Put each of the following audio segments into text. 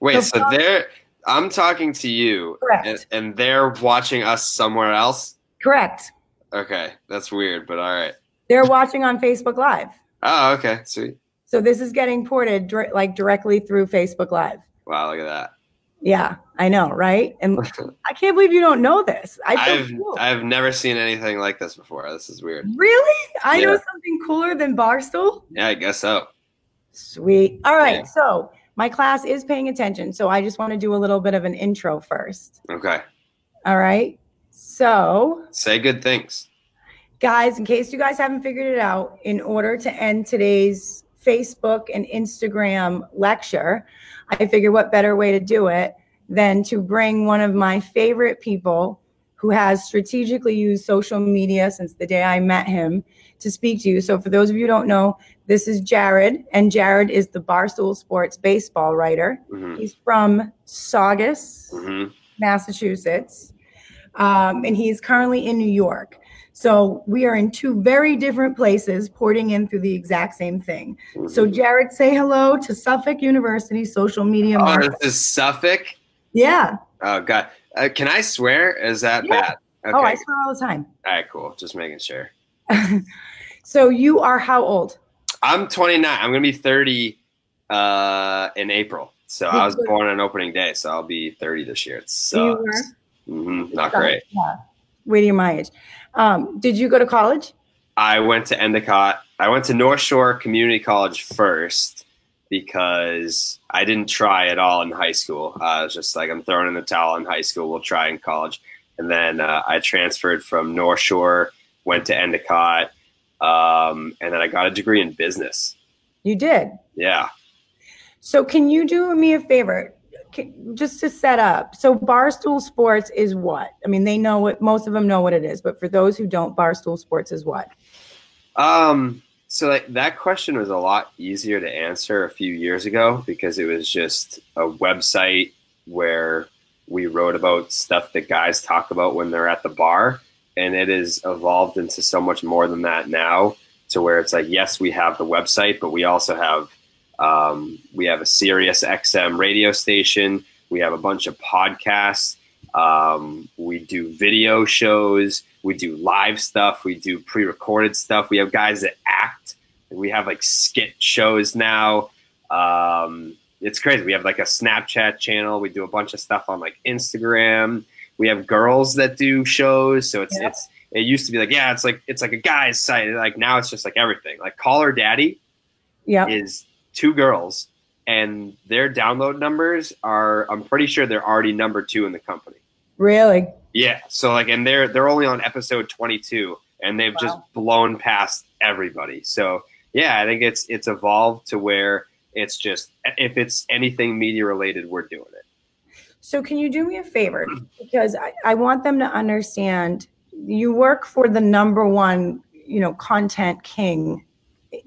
Wait, So so I'm talking to you correct. and they're watching us somewhere else? Correct. Okay, that's weird, but all right. They're watching on Facebook Live. Oh, okay, sweet. So this is getting ported like directly through Facebook Live. Wow, look at Yeah, I know, right? And that. I can't believe you don't know this. I feel I've cool. I've never seen anything like this before. This is weird. Really? I know Yeah, something cooler than Barstool? yeah, I guess so. Sweet. All Yeah. right. So my class is paying attention. So I just want to do a little bit of an intro first. Okay. All right. So, Say good things. guys, in case you guys haven't figured it out, in order to end today's Facebook and Instagram lecture, I figured what better way to do it than to bring one of my favorite people who has strategically used social media since the day I met him to speak to you. So for those of you who don't know, this is Jared, and Jared is the Barstool Sports baseball writer. Mm-hmm. He's from Saugus, Mm-hmm. Massachusetts, and he's currently in New York. So we are in two very different places, porting in through the exact same thing. Mm-hmm. So Jared, say hello to Suffolk University social media Oh, marketing. this is Suffolk? Yeah. Oh, God. Can I swear? Is that Yeah. bad? Okay. Oh, I swear all the time. All right, cool. Just making sure. So you are how old? I'm 29. I'm going to be 30 in April. So I was born on opening day, so I'll be 30 this year. It sucks. Not great. Yeah. Wait till you're my age. Did you go to college? I went to Endicott. I went to North Shore Community College first because I didn't try at all in high school. I was just like, I'm throwing in the towel in high school. We'll try in college. And then I transferred from North Shore, went to Endicott, and then I got a degree in business. You did? Yeah. So can you do me a favor? Just to set up. So Barstool Sports is what? I mean, they know what, most of them know what it is, but for those who don't, Barstool Sports is what? So like that question was a lot easier to answer a few years ago because it was just a website where we wrote about stuff that guys talk about when they're at the bar. And it has evolved into so much more than that now, to where it's like, yes, we have the website, but we also have a Sirius XM radio station. We have a bunch of podcasts. We do video shows. We do live stuff. We do pre-recorded stuff. We have guys that act. We have like skit shows now. It's crazy. We have like a Snapchat channel. We do a bunch of stuff on like Instagram. We have girls that do shows. So it used to be like, yeah, it's like a guy's site. Like now it's just like everything. Like Call Her Daddy is two girls, and their download numbers are, I'm pretty sure they're already number 2 in the company. Really? Yeah. So like, and they're only on episode 22, and they've just blown past everybody. So yeah, I think it's evolved to where it's just, if it's anything media related, we're doing it. So can you do me a favor? Because I want them to understand you work for the number one, content king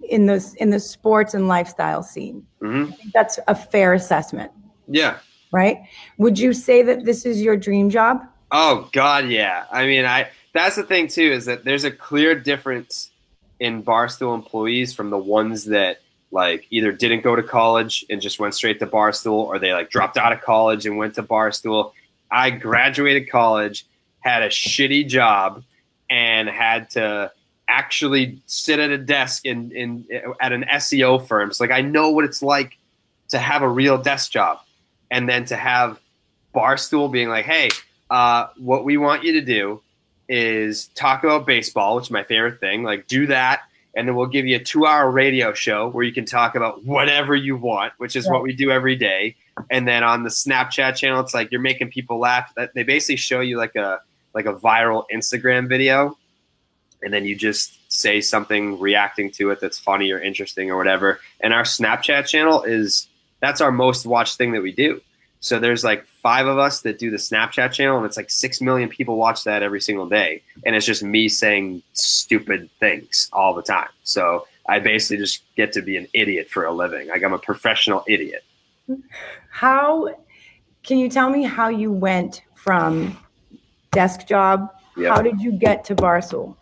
in the sports and lifestyle scene. Mm-hmm. I think that's a fair assessment. Yeah. Right? Would you say that this is your dream job? Oh God, yeah. I mean, that's the thing too, is that there's a clear difference in Barstool employees from the ones that like either didn't go to college and just went straight to Barstool, or they like dropped out of college and went to Barstool. I graduated college, had a shitty job, and had to actually sit at a desk at an SEO firm. So like, I know what it's like to have a real desk job, and then to have Barstool being like, hey, what we want you to do is talk about baseball, which is my favorite thing. Like, do that, and then we'll give you a 2-hour radio show where you can talk about whatever you want, which is what we do every day. And then on the Snapchat channel, it's like you're making people laugh. They basically show you like a viral Instagram video, and then you just say something reacting to it that's funny or interesting or whatever. And our Snapchat channel that's our most watched thing that we do. So there's like 5 of us that do the Snapchat channel, and it's like 6 million people watch that every single day. And it's just me saying stupid things all the time. So I basically just get to be an idiot for a living. Like, I'm a professional idiot. Can you tell me how you went from desk job? Yep. How did you get to Barstool?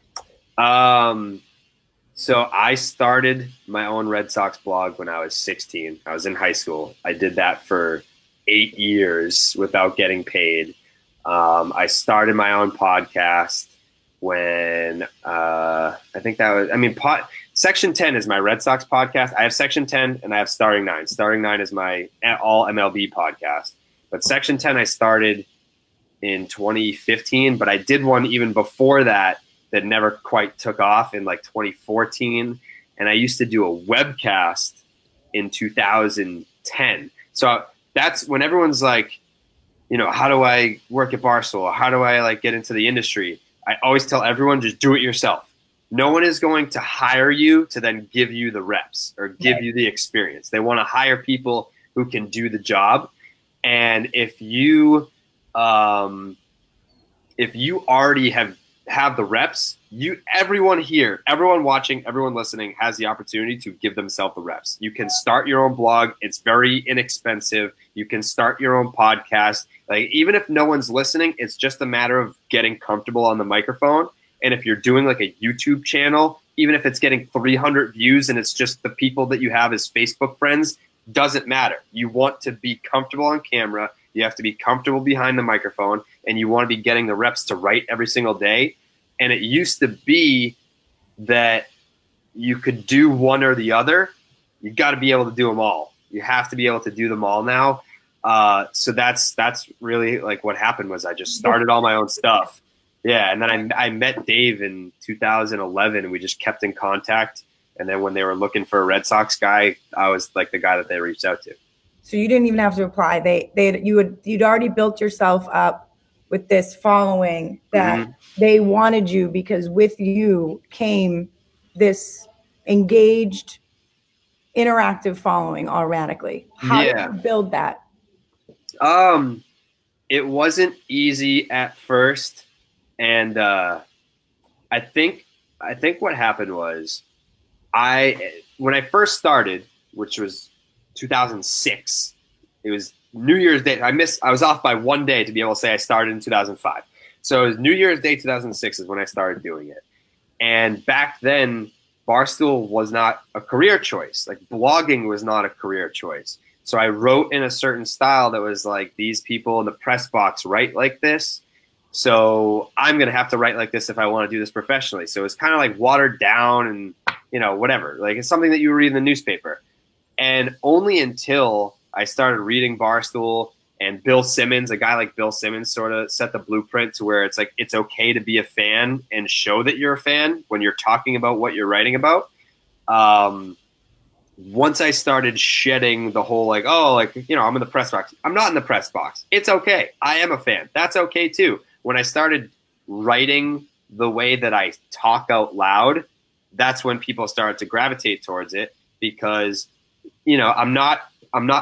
So I started my own Red Sox blog when I was 16. I was in high school. I did that for 8 years without getting paid. I started my own podcast when I think that was, I mean, Section 10 is my Red Sox podcast. I have Section 10 and I have Starting 9. Starting 9 is my all MLB podcast. But Section 10 I started in 2015, but I did one even before that that never quite took off in like 2014. And I used to do a webcast in 2010. So that's when everyone's like, you know, how do I work at Barstool? How do I like get into the industry? I always tell everyone, just do it yourself. No one is going to hire you to then give you the reps or give you the experience. They want to hire people who can do the job. And if you already have the reps, everyone here, everyone watching, everyone listening has the opportunity to give themselves the reps. You can start your own blog. It's very inexpensive. You can start your own podcast. Like, even if no one's listening, it's just a matter of getting comfortable on the microphone. And if you're doing like a YouTube channel, even if it's getting 300 views and it's just the people that you have as Facebook friends, doesn't matter. You want to be comfortable on camera. You have to be comfortable behind the microphone, and you want to be getting the reps to write every single day. And it used to be that you could do one or the other. You got to be able to do them all. You have to be able to do them all now. So that's really like what happened was I just started all my own stuff. Yeah, and then I met Dave in 2011, and we just kept in contact. And then when they were looking for a Red Sox guy, I was like the guy that they reached out to. So you didn't even have to apply. You'd already built yourself up with this following that they wanted you, because with you came this engaged, interactive following automatically. How did you build that? It wasn't easy at first, and I think what happened was when I first started, which was 2006, it was New Year's Day. I was off by one day to be able to say I started in 2005. So it was New Year's Day 2006 is when I started doing it. And back then, Barstool was not a career choice. Like, blogging was not a career choice. So I wrote in a certain style that was like, these people in the press box write like this. So I'm going to have to write like this if I want to do this professionally. So it's kind of like watered down and, you know, whatever. Like, it's something that you read in the newspaper. And only until I started reading Barstool and Bill Simmons, a guy like Bill Simmons sort of set the blueprint to where it's like, it's okay to be a fan and show that you're a fan when you're talking about what you're writing about. Once I started shedding the whole like, oh, like, you know, I'm in the press box. I'm not in the press box. It's okay. I am a fan. That's okay too. When I started writing the way that I talk out loud, that's when people started to gravitate towards it, because, you know, I'm not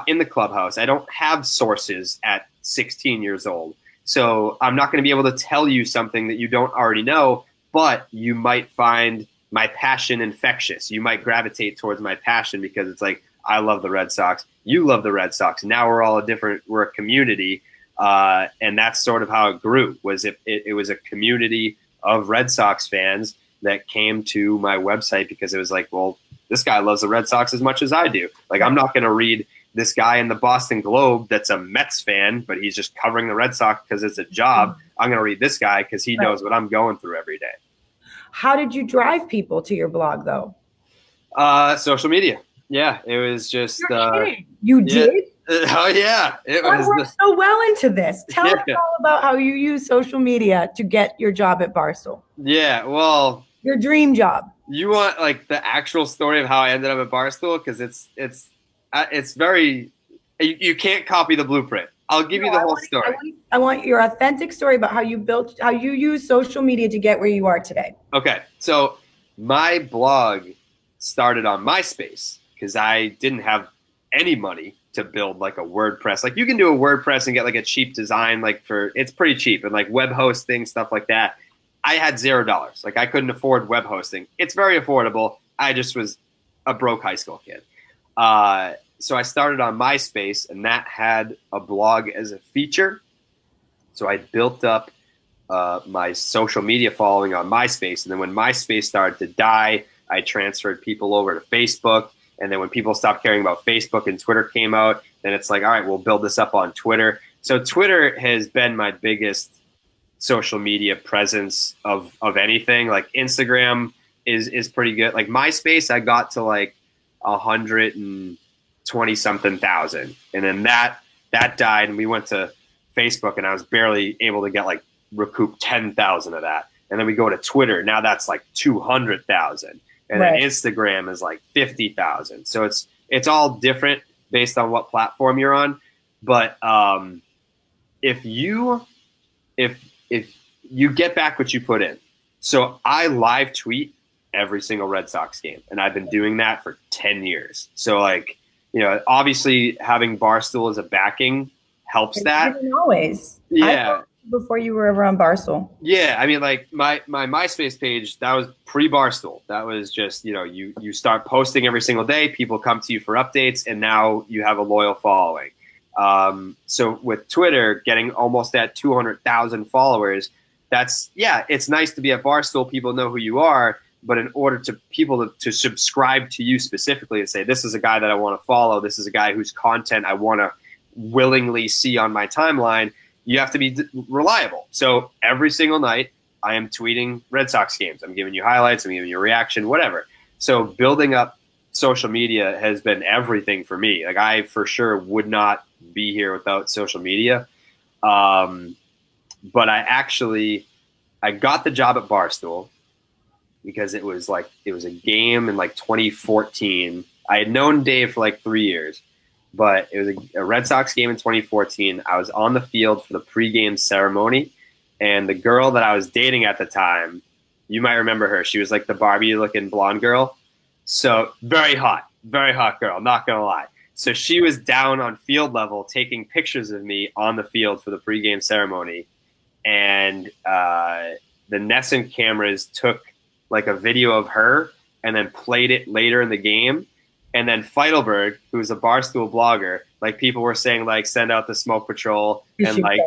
in the clubhouse. I don't have sources at 16 years old. So I'm not going to be able to tell you something that you don't already know, but you might find my passion infectious. You might gravitate towards my passion because it's like, I love the Red Sox. You love the Red Sox. Now we're a community. And that's sort of how it grew, was it was a community of Red Sox fans that came to my website because it was like, well, this guy loves the Red Sox as much as I do. Like, I'm not going to read this guy in the Boston Globe that's a Mets fan, but he's just covering the Red Sox because it's a job. I'm going to read this guy because he knows what I'm going through every day. How did you drive people to your blog, though? Social media. Yeah, it was just. You're kidding. You did? Oh, yeah. It was. Worked so well into this. Tell us all about how you use social media to get your job at Barstool. Yeah, well. Your dream job. You want like the actual story of how I ended up at Barstool? Because it's very. You can't copy the blueprint. I'll give you the whole story. I want your authentic story about how you use social media to get where you are today. Okay. So my blog started on MySpace because I didn't have any money to build like a WordPress. Like, you can do a WordPress and get like a cheap design, like it's pretty cheap, and like web hosting, stuff like that. I had $0. Like, I couldn't afford web hosting. It's very affordable. I just was a broke high school kid. So I started on MySpace, and that had a blog as a feature. So I built up my social media following on MySpace. And then when MySpace started to die, I transferred people over to Facebook. And then when people stopped caring about Facebook and Twitter came out, then it's like, all right, we'll build this up on Twitter. So Twitter has been my biggest social media presence of anything. Like Instagram is pretty good. Like MySpace, I got to like 120 something thousand, and then that died, and we went to Facebook, and I was barely able to get like recoup 10,000 of that. And then we go to Twitter, now that's like 200,000, and then Instagram is like 50,000. So it's all different based on what platform you're on. But if you get back what you put in, so I live tweet every single Red Sox game, and I've been doing that for 10 years. So like, obviously having Barstool as a backing helps that. Always. Yeah. Before you were ever on Barstool. Yeah. I mean, like my MySpace page, that was pre-Barstool. That was just, you start posting every single day, people come to you for updates, and now you have a loyal following. So with Twitter getting almost at 200,000 followers, it's nice to be at Barstool. People know who you are, but in order to people to subscribe to you specifically and say, this is a guy that I want to follow, this is a guy whose content I want to willingly see on my timeline, you have to be reliable. So every single night I am tweeting Red Sox games. I'm giving you highlights, I'm giving you a reaction, whatever. So building up social media has been everything for me. Like I for sure would not be here without social media. But I got the job at Barstool because it was a game in like 2014. I had known Dave for like 3 years, but it was a Red Sox game in 2014. I was on the field for the pregame ceremony, and the girl that I was dating at the time, you might remember her. She was like the Barbie-looking blonde girl. So very hot girl, not gonna lie. So she was down on field level taking pictures of me on the field for the pregame ceremony, and the Nesson cameras took like a video of her and then played it later in the game. And then Feidelberg, who's a Barstool blogger, like people were saying like send out the smoke patrol, and like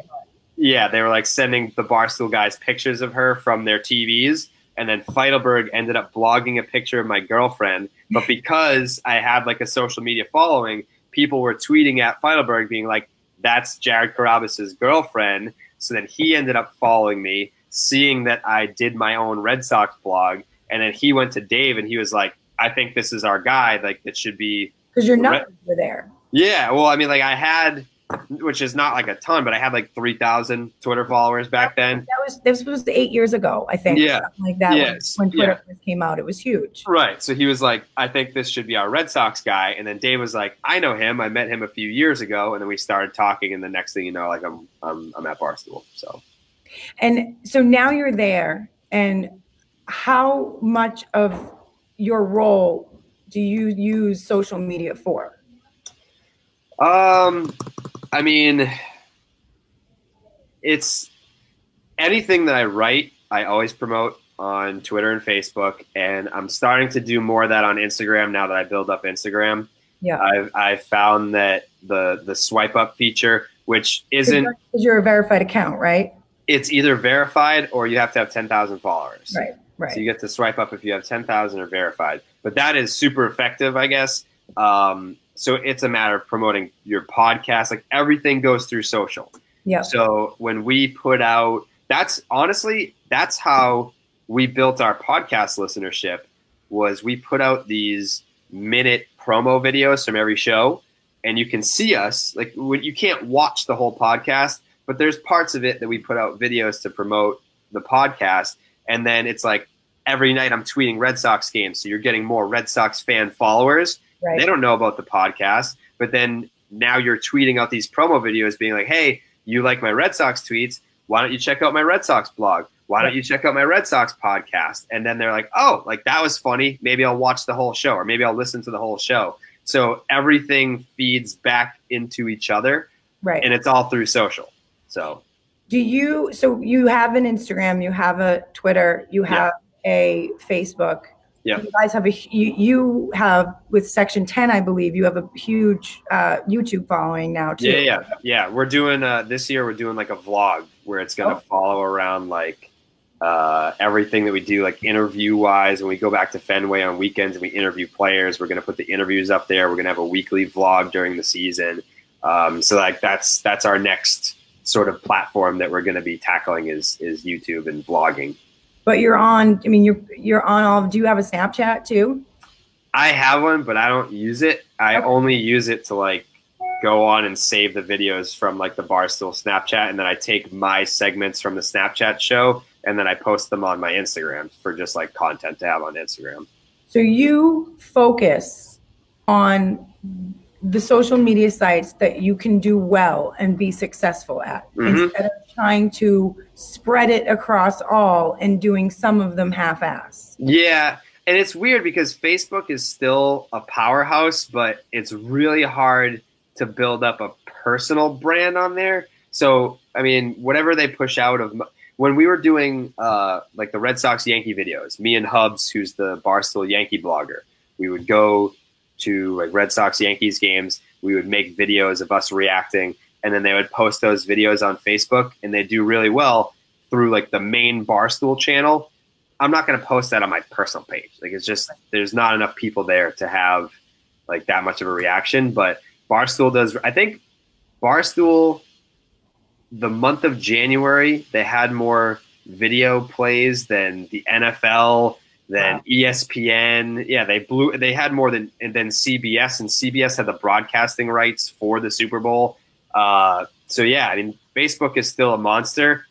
they were like sending the Barstool guys pictures of her from their TVs. And then Feidelberg ended up blogging a picture of my girlfriend. But because I had like a social media following, people were tweeting at Feidelberg being like, that's Jared Carabas's girlfriend. So then he ended up following me, seeing that I did my own Red Sox blog. And then he went to Dave and he was like, I think this is our guy. Like it should be. Because your numbers were there. Yeah. Well, I mean, like I had, which is not like a ton, but I had like 3,000 Twitter followers back then. This was 8 years ago, I think. Yeah. Something like that. Yes. When Twitter first came out, it was huge. Right. So he was like, I think this should be our Red Sox guy. And then Dave was like, I know him. I met him a few years ago. And then we started talking. And the next thing you know, like I'm at Barstool. So. And so now you're there. And how much of your role do you use social media for? I mean, it's anything that I write, I always promote on Twitter and Facebook, and I'm starting to do more of that on Instagram now that I build up Instagram. Yeah, I've found that the swipe up feature, which isn't because you're a verified account, right? It's either verified or you have to have 10,000 followers. Right. So you get to swipe up if you have 10,000 or verified, but that is super effective, I guess. So it's a matter of promoting your podcast. Like everything goes through social. Yeah. So when we put out, that's how we built our podcast listenership. Was we put out these minute promo videos from every show, and you can see us. Like you can't watch the whole podcast, but there's parts of it that we put out videos to promote the podcast. And then it's like every night I'm tweeting Red Sox games, so you're getting more Red Sox fan followers. Right. They don't know about the podcast, but then now you're tweeting out these promo videos being like, hey, you like my Red Sox tweets? Why don't you check out my Red Sox blog? Why don't you check out my Red Sox podcast? And then they're like, oh, like that was funny. Maybe I'll watch the whole show, or maybe I'll listen to the whole show. So everything feeds back into each other. Right. And it's all through social. So you have an Instagram, you have a Twitter, you have a Facebook. Yeah. You guys have you have with Section 10, I believe, you have a huge YouTube following now too. Yeah. We're doing this year. We're doing like a vlog where it's gonna follow around like everything that we do, like interview wise. When we go back to Fenway on weekends and we interview players, we're going to put the interviews up there. We're going to have a weekly vlog during the season. So like that's our next sort of platform that we're going to be tackling is YouTube and vlogging. But you're on, I mean, you're on all, do you have a Snapchat too? I have one, but I don't use it. I only use it to like go on and save the videos from like the Barstool Snapchat, and then I take my segments from the Snapchat show and then I post them on my Instagram for just like content to have on Instagram. So you focus on the social media sites that you can do well and be successful at, instead of trying to spread it across all and doing some of them half-ass. Yeah. And it's weird because Facebook is still a powerhouse, but it's really hard to build up a personal brand on there. So, I mean, whatever they push out of when we were doing like the Red Sox Yankee videos, me and Hubs, who's the Barstool Yankee blogger, we would go to like Red Sox Yankees games. We would make videos of us reacting, and then they would post those videos on Facebook, and they do really well through like the main Barstool channel. I'm not going to post that on my personal page. Like it's just, there's not enough people there to have like that much of a reaction. But Barstool does, I think Barstool, the month of January, they had more video plays than the NFL, than ESPN. Yeah, they had more than CBS, and CBS had the broadcasting rights for the Super Bowl. So yeah, I mean, Facebook is still a monster.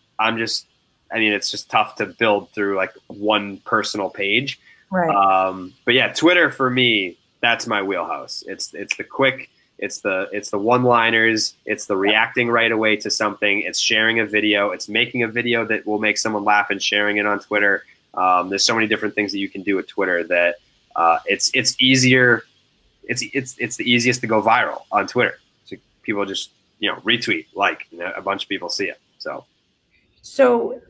It's just tough to build through like one personal page. Right. But yeah, Twitter for me, that's my wheelhouse. It's the quick, it's the one-liners, it's the reacting right away to something, it's sharing a video, it's making a video that will make someone laugh and sharing it on Twitter. There's so many different things that you can do with Twitter that it's easier. It's the easiest to go viral on Twitter. So people just retweet, like, a bunch of people see it. So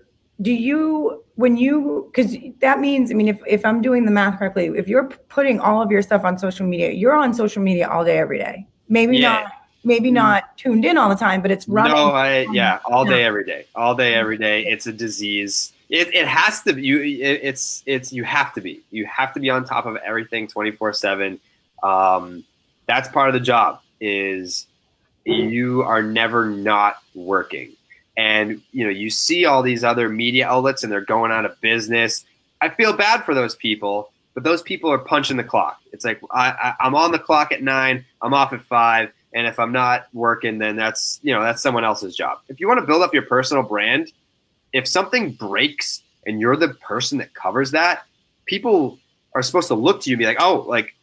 do you, because that means, I mean, if I'm doing the math correctly, if you're putting all of your stuff on social media, you're on social media all day, every day. Maybe not tuned in all the time, but it's running. No, all day, every day. All day, every day. It's a disease. It has to be. You have to be. You have to be on top of everything 24/7. That's part of the job. Is you are never not working. And you see all these other media outlets and they're going out of business. I feel bad for those people, but those people are punching the clock. It's like I'm on the clock at 9, I'm off at 5, and if I'm not working, then that's someone else's job. If you want to build up your personal brand, if something breaks and you're the person that covers that, people are supposed to look to you and be like, oh, like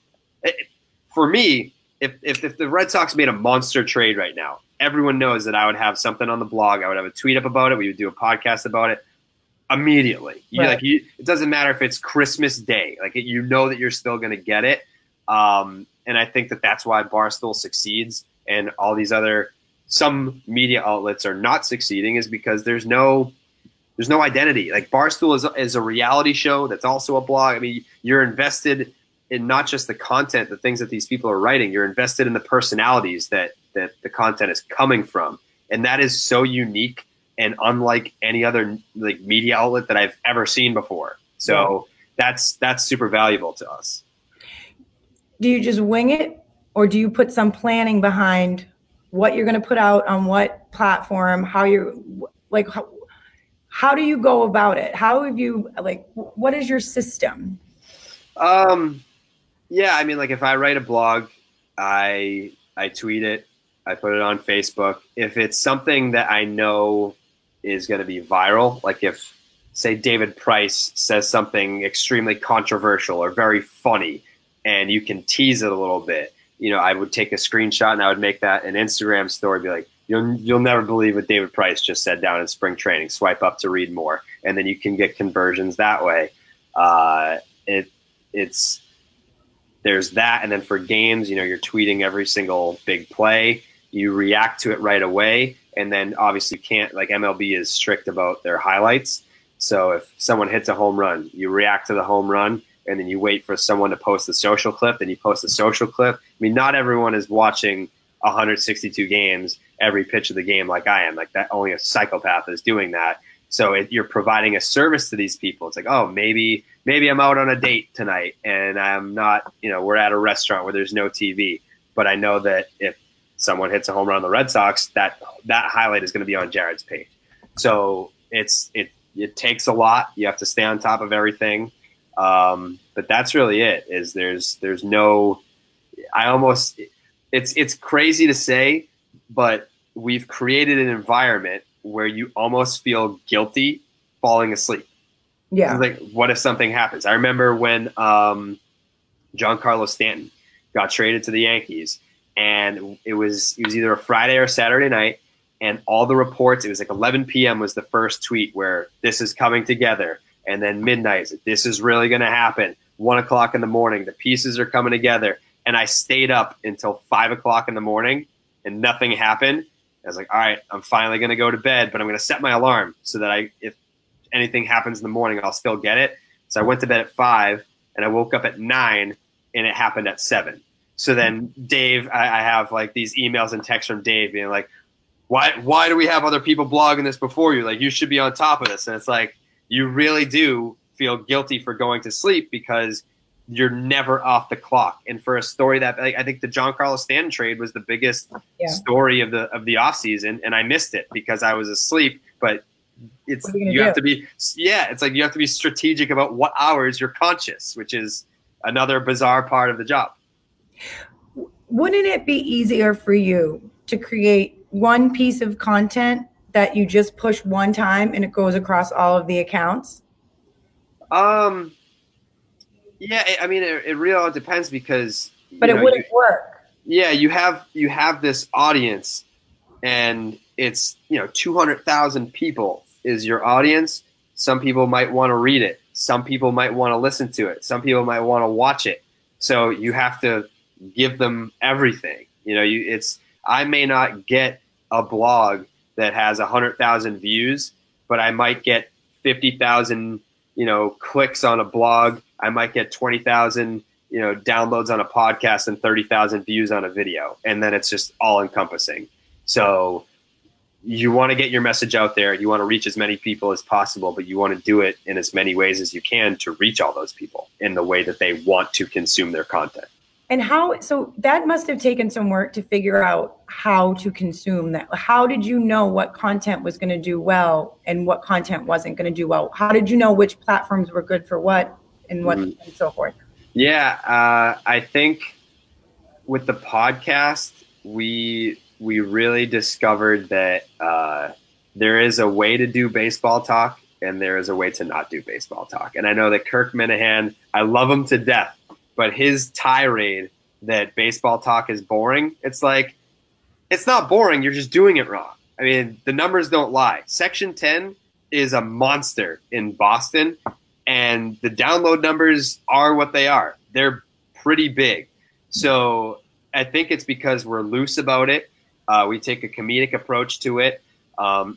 for me, if the Red Sox made a monster trade right now, everyone knows that I would have something on the blog. I would have a tweet up about it. We would do a podcast about it immediately. Right. It doesn't matter if it's Christmas Day. Like that you're still going to get it. And I think that that's why Barstool succeeds and all these some media outlets are not succeeding is because there's no identity. Like Barstool is a reality show that's also a blog. I mean, you're invested in not just the content, the things that these people are writing. You're invested in the personalities that the content is coming from. And that is so unique and unlike any other like media outlet that I've ever seen before. So that's super valuable to us. Do you just wing it, or do you put some planning behind what you're going to put out on what platform, how do you go about it? How have you, what is your system? Yeah, I mean, like if I write a blog, I tweet it, I put it on Facebook. If it's something that I know is going to be viral, like if, say, David Price says something extremely controversial or very funny, and you can tease it a little bit, I would take a screenshot and I would make that an Instagram story, be like, you'll never believe what David Price just said down in spring training. Swipe up to read more, and then you can get conversions that way. There's that, and then for games, you're tweeting every single big play. You react to it right away, and then obviously you can't, like MLB is strict about their highlights. So if someone hits a home run, you react to the home run, and then you wait for someone to post the social clip, then you post the social clip. I mean, not everyone is watching 162 games every pitch of the game like I am. Like that, only a psychopath is doing that. So you're providing a service to these people. It's like, oh, maybe I'm out on a date tonight and I'm not, we're at a restaurant where there's no TV, but I know that if someone hits a home run on the Red Sox, that highlight is going to be on Jared's page. So it takes a lot. You have to stay on top of everything. But that's really it. Is there's no, it's crazy to say, but we've created an environment where you almost feel guilty falling asleep. Yeah. Like, what if something happens? I remember when Giancarlo Stanton got traded to the Yankees, and it was either a Friday or a Saturday night, and all the reports, it was like 11 p.m. was the first tweet where this is coming together, and then midnight, this is really going to happen. 1 o'clock in the morning, the pieces are coming together, and I stayed up until 5 o'clock in the morning, and nothing happened. I was like, all right, I'm finally going to go to bed, but I'm going to set my alarm so that if anything happens in the morning, I'll still get it. So I went to bed at 5, and I woke up at 9, and it happened at 7. So then Dave, I have like these emails and texts from Dave being like, why do we have other people blogging this before you? Like, you should be on top of this. And it's like, you really do feel guilty for going to sleep because you're never off the clock. And for a story that, like, I think the Giancarlo Stanton trade was the biggest story of the offseason, and I missed it because I was asleep. But it's have to be it's like you have to be strategic about what hours you're conscious, which is another bizarre part of the job. Wouldn't it be easier for you to create one piece of content that you just push one time and it goes across all of the accounts? Yeah, I mean, it really depends because. But it wouldn't work. Yeah, you have this audience, and it's 200,000 people is your audience. Some people might want to read it. Some people might want to listen to it. Some people might want to watch it. So you have to give them everything. I may not get a blog that has 100,000 views, but I might get 50,000 clicks on a blog. I might get 20,000 downloads on a podcast and 30,000 views on a video, and then it's just all encompassing. So you want to get your message out there. You want to reach as many people as possible, but you want to do it in as many ways as you can to reach all those people in the way that they want to consume their content. And so that must have taken some work to figure out how to consume that. How did you know what content was going to do well and what content wasn't going to do well? How did you know which platforms were good for what and what and so forth? Yeah, I think with the podcast, we really discovered that there is a way to do baseball talk and there is a way to not do baseball talk. And I know that Kirk Minahan, I love him to death, but his tirade that baseball talk is boring, it's like, it's not boring. You're just doing it wrong. I mean, the numbers don't lie. Section 10 is a monster in Boston, and the download numbers are what they are. They're pretty big. So I think it's because we're loose about it. We take a comedic approach to it.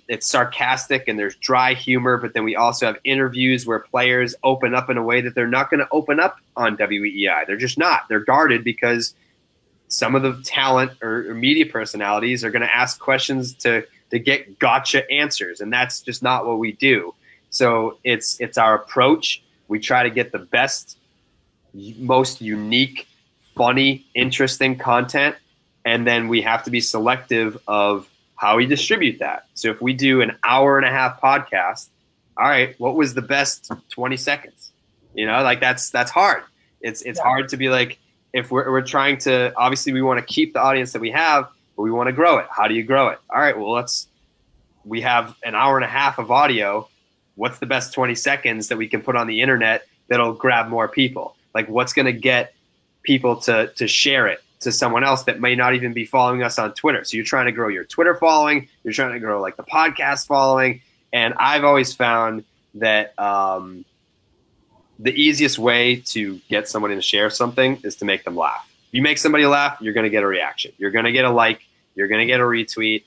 It's sarcastic and there's dry humor, but then we also have interviews where players open up in a way that they're not going to open up on WEEI. They're just not. They're guarded because some of the talent or media personalities are going to ask questions to get gotcha answers, and that's just not what we do. So it's our approach. We try to get the best, most unique, funny, interesting content, and then we have to be selective of how we distribute that. So if we do an hour-and-a-half podcast, all right, what was the best 20 seconds? That's hard. It's hard to be like, if we're trying to, obviously we want to keep the audience that we have, but we want to grow it. How do you grow it? All right, well, we have an hour and a half of audio. What's the best 20 seconds that we can put on the internet that'll grab more people? Like, what's going to get people to share it to someone else that may not even be following us on Twitter? So you're trying to grow your Twitter following. You're trying to grow like the podcast following. And I've always found that the easiest way to get somebody to share something is to make them laugh. If you make somebody laugh, you're going to get a reaction. You're going to get a like. You're going to get a retweet.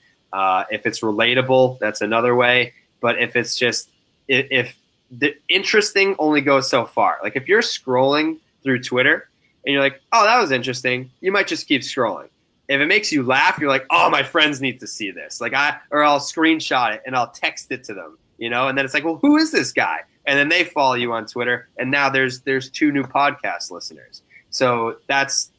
If it's relatable, that's another way. But if it's just, if the interesting only goes so far. Like if you're scrolling through Twitter and you're like, oh, that was interesting, you might just keep scrolling. If it makes you laugh, you're like, oh, my friends need to see this. I'll screenshot it and I'll text it to them. you know, and then it's like, well, who is this guy? And then they follow you on Twitter, and now there's 2 new podcast listeners. So that's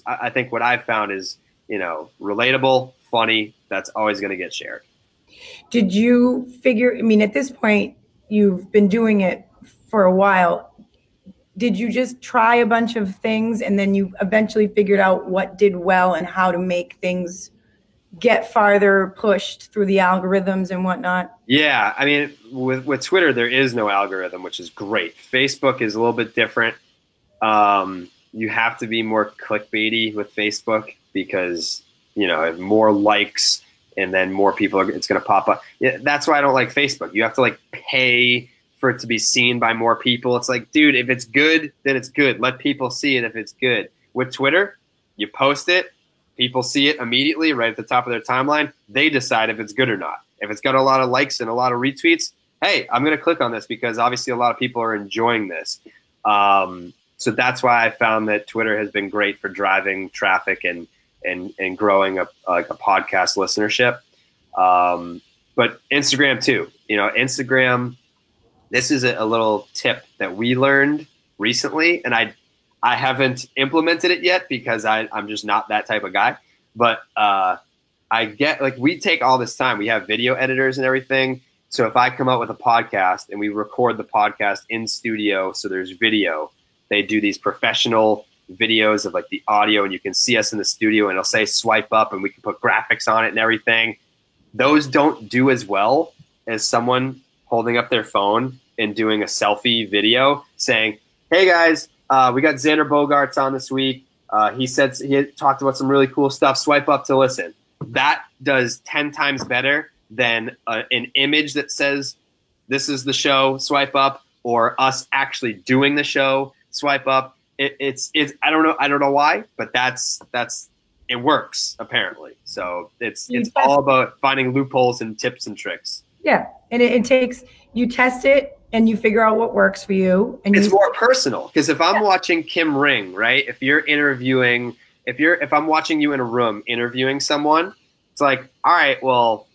I think what I've found is, you know, relatable, funny. That's always going to get shared. Did you figure, I mean, at this point, you've been doing it for a while. Did you just try a bunch of things and then you eventually figured out what did well and how to make things get farther pushed through the algorithms and whatnot? Yeah, I mean, with Twitter, there is no algorithm, which is great. Facebook is a little bit different. You have to be more clickbaity with Facebook because, you know, more likes and then more people it's going to pop up. Yeah, that's why I don't like Facebook. You have to like pay for it to be seen by more people. It's like, dude, if it's good, then it's good. Let people see it if it's good. With Twitter, you post it, people see it immediately right at the top of their timeline. They decide if it's good or not. If it's got a lot of likes and a lot of retweets, hey, I'm going to click on this because obviously a lot of people are enjoying this. So that's why I found that Twitter has been great for driving traffic and growing a podcast listenership. But Instagram too. You know, Instagram, this is a little tip that we learned recently, and I haven't implemented it yet because I'm just not that type of guy. But I get, like, we take all this time. We have video editors and everything. So if I come out with a podcast and we record the podcast in studio, so there's video, they do these professional videos of like the audio and you can see us in the studio and it'll say swipe up and we can put graphics on it and everything. Those don't do as well as someone holding up their phone and doing a selfie video saying, hey guys, we got Xander Bogaerts on this week. He talked about some really cool stuff. Swipe up to listen. That does 10 times better than an image that says this is the show, swipe up, or us actually doing the show, swipe up. It's I don't know why, but that's it works apparently. So it's all about finding loopholes and tips and tricks. Yeah, and it takes, you test it and you figure out what works for you. And it's more personal because if I'm watching Kim Ring, right? If I'm watching you in a room interviewing someone, it's like, all right, well,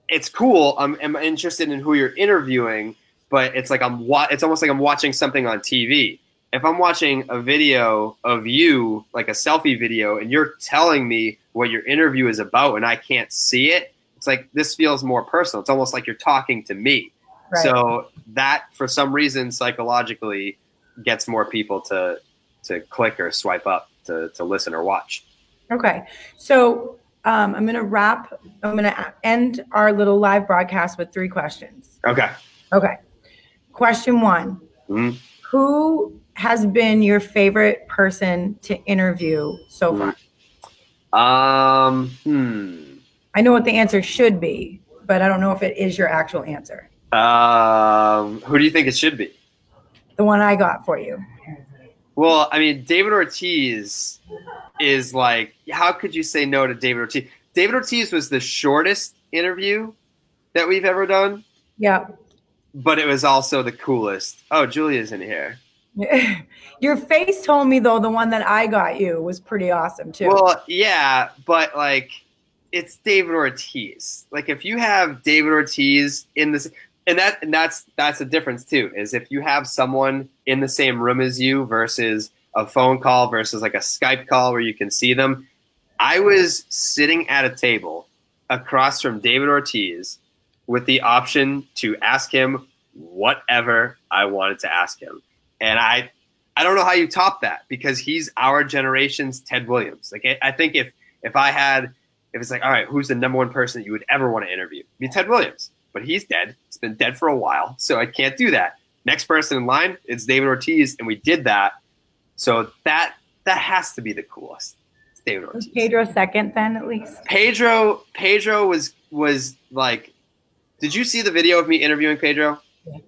it's cool. I'm interested in who you're interviewing, but it's like it's almost like I'm watching something on TV. If I'm watching a video of you, like a selfie video, and you're telling me what your interview is about and I can't see it, it's like this feels more personal. It's almost like you're talking to me. Right. So that, for some reason, psychologically gets more people to click or swipe up to listen or watch. Okay. So I'm going to end our little live broadcast with 3 questions. Okay. Question 1. Mm-hmm. Who has been your favorite person to interview so far? I know what the answer should be, but I don't know if it is your actual answer. Who do you think it should be? The one I got for you. Well, I mean, David Ortiz is like, how could you say no to David Ortiz? David Ortiz was the shortest interview that we've ever done. Yeah. But it was also the coolest. Oh, Julia's in here. Your face told me, though, the one that I got you was pretty awesome, too. Well, yeah, but, like, it's David Ortiz. Like, if you have David Ortiz in this – and that's the difference, too, is if you have someone in the same room as you versus a phone call versus, like, a Skype call where you can see them. I was sitting at a table across from David Ortiz with the option to ask him whatever I wanted to ask him. And I don't know how you top that because he's our generation's Ted Williams. Like, I think if it's like, all right, who's the number one person that you would ever want to interview? It'd be Ted Williams, but he's dead. He's been dead for a while, so I can't do that. Next person in line, it's David Ortiz, and we did that. So that has to be the coolest. It's David Ortiz. Was Pedro second then, at least? Pedro was like, did you see the video of me interviewing Pedro? Yeah.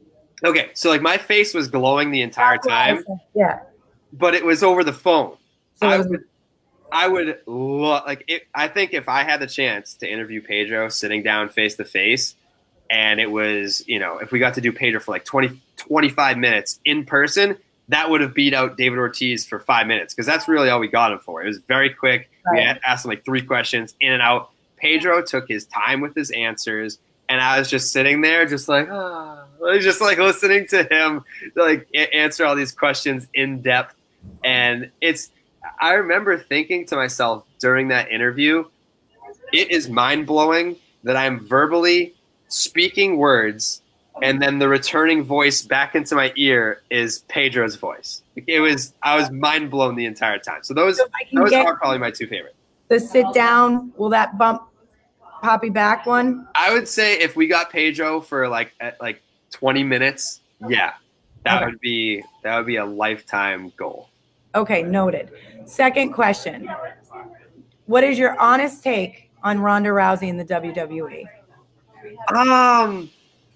Okay, so like my face was glowing the entire time. Yeah. But it was over the phone. So I would look like it. I think if I had the chance to interview Pedro sitting down face to face, and it was, you know, if we got to do Pedro for like 25 minutes in person, that would have beat out David Ortiz for 5 minutes because that's really all we got him for. It was very quick. Right. We asked him like 3 questions in and out. Pedro took his time with his answers. And and I was just sitting there, just like, ah, just like listening to him like answer all these questions in depth. And I remember thinking to myself during that interview, it is mind blowing that I'm verbally speaking words, and then the returning voice back into my ear is Pedro's voice. I was mind blown the entire time. So those are probably my two favorite. The sit down, will that bump Poppy back one? I would say if we got Pedro for like 20 minutes, yeah, that would be a lifetime goal. Okay, noted. Second question. What is your honest take on Ronda Rousey in the WWE?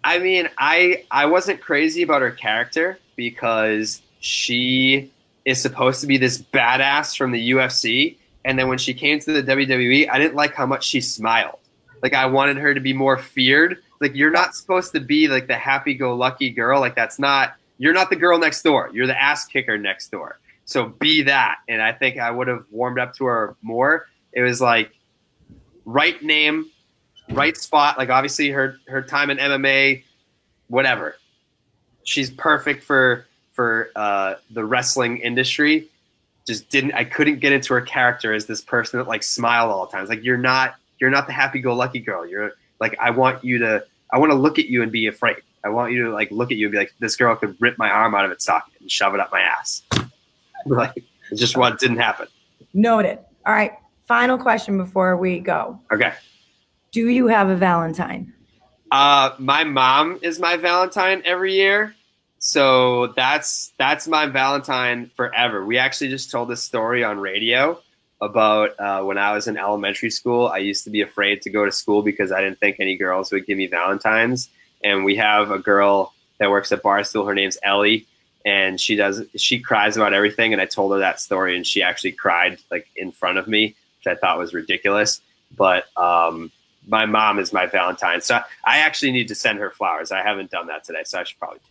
I mean, I wasn't crazy about her character because she is supposed to be this badass from the UFC, and then when she came to the WWE, I didn't like how much she smiled. Like, I wanted her to be more feared. Like, you're not supposed to be like the happy-go-lucky girl. Like, you're not the girl next door. You're the ass kicker next door. So be that. And I think I would have warmed up to her more. It was like right name, right spot. Like, obviously her time in MMA, whatever. She's perfect for the wrestling industry. I couldn't get into her character as this person that like smiled all the time. It's like, you're not the happy-go-lucky girl. You're like, I want to look at you and be afraid. I want you to like look at you and be like, this girl could rip my arm out of its socket and shove it up my ass. Like, it's just what didn't happen. Noted. All right. Final question before we go. Okay. Do you have a Valentine? My mom is my Valentine every year. So that's my Valentine forever. We actually just told this story on radio about when I was in elementary school. I used to be afraid to go to school because I didn't think any girls would give me Valentines. And we have a girl that works at Barstool. Her name's Ellie, and she cries about everything. And I told her that story, and she actually cried like in front of me, which I thought was ridiculous. But my mom is my Valentine, so I actually need to send her flowers. I haven't done that today, so I should probably do that.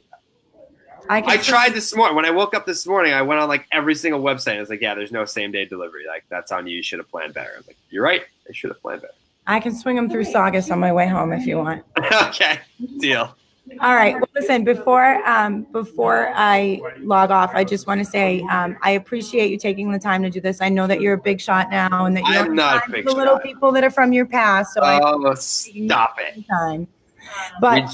I tried this morning. When I woke up this morning, I went on like every single website. I was like, yeah, there's no same day delivery. Like, that's on you. You should have planned better. I'm like, you're right. I should have planned better. I can swing them through Saugus on my way home if you want. Okay, deal. All right. Well, listen, before I log off, I just want to say I appreciate you taking the time to do this. I know that you're a big shot now, and that you're not a big shot. Little people that are from your past. So stop it. Time. But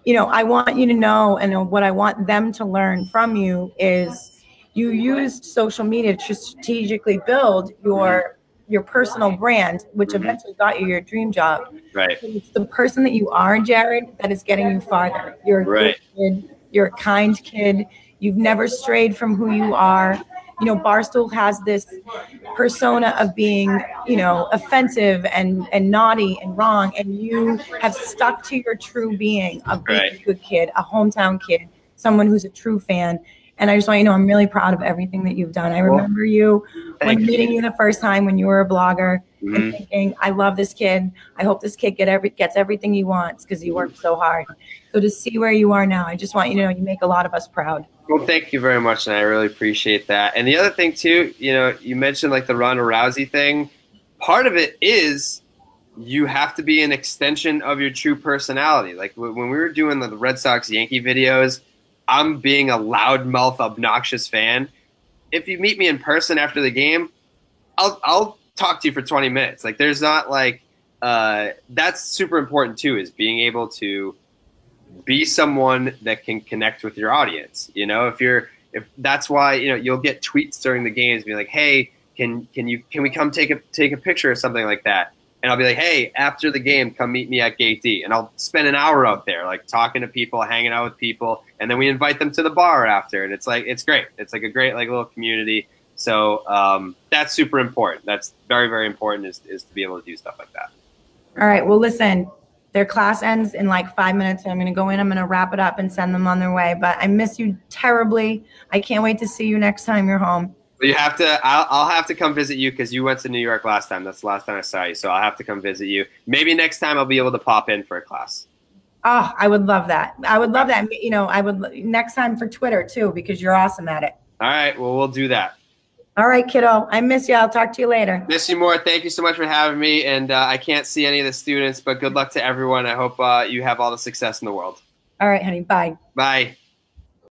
you know, I want you to know, and what I want them to learn from you is you used social media to strategically build your personal brand, which eventually got you your dream job. Right. It's the person that you are, Jared, that is getting you farther. You're a good kid. You're a kind kid. You've never strayed from who you are. You know, Barstool has this persona of being, you know, offensive and naughty and wrong, and you have stuck to your true being of being a good kid, a hometown kid, someone who's a true fan. And I just want you to know I'm really proud of everything that you've done. I remember when meeting you the first time when you were a blogger and thinking, I love this kid. I hope this kid gets everything he wants because he worked so hard. So to see where you are now, I just want you to know you make a lot of us proud. Well, thank you very much, and I really appreciate that. And the other thing, too, you know, you mentioned like the Ronda Rousey thing. Part of it is you have to be an extension of your true personality. Like when we were doing the Red Sox Yankee videos, I'm being a loudmouth, obnoxious fan. If you meet me in person after the game, I'll talk to you for 20 minutes. Like, there's not like that's super important too, is being able to be someone that can connect with your audience. You know, if that's why, you know, you'll get tweets during the games being like, hey, can we come take a picture or something like that? And I'll be like, hey, after the game, come meet me at Gate D. And I'll spend an hour out there, like talking to people, hanging out with people. And then we invite them to the bar after. And it's like, it's great. It's like a great, like, little community. So that's super important. That's very, very important is to be able to do stuff like that. All right. Well, listen, their class ends in like 5 minutes. I'm going to go in. I'm going to wrap it up and send them on their way. But I miss you terribly. I can't wait to see you next time you're home. You have to. I'll have to come visit you because you went to New York last time. That's the last time I saw you, so I'll have to come visit you. Maybe next time I'll be able to pop in for a class. Oh, I would love that. I would love that. You know, I would next time for Twitter too because you're awesome at it. All right. Well, we'll do that. All right, kiddo. I miss you. I'll talk to you later. Miss you more. Thank you so much for having me. And I can't see any of the students, but good luck to everyone. I hope you have all the success in the world. All right, honey. Bye. Bye.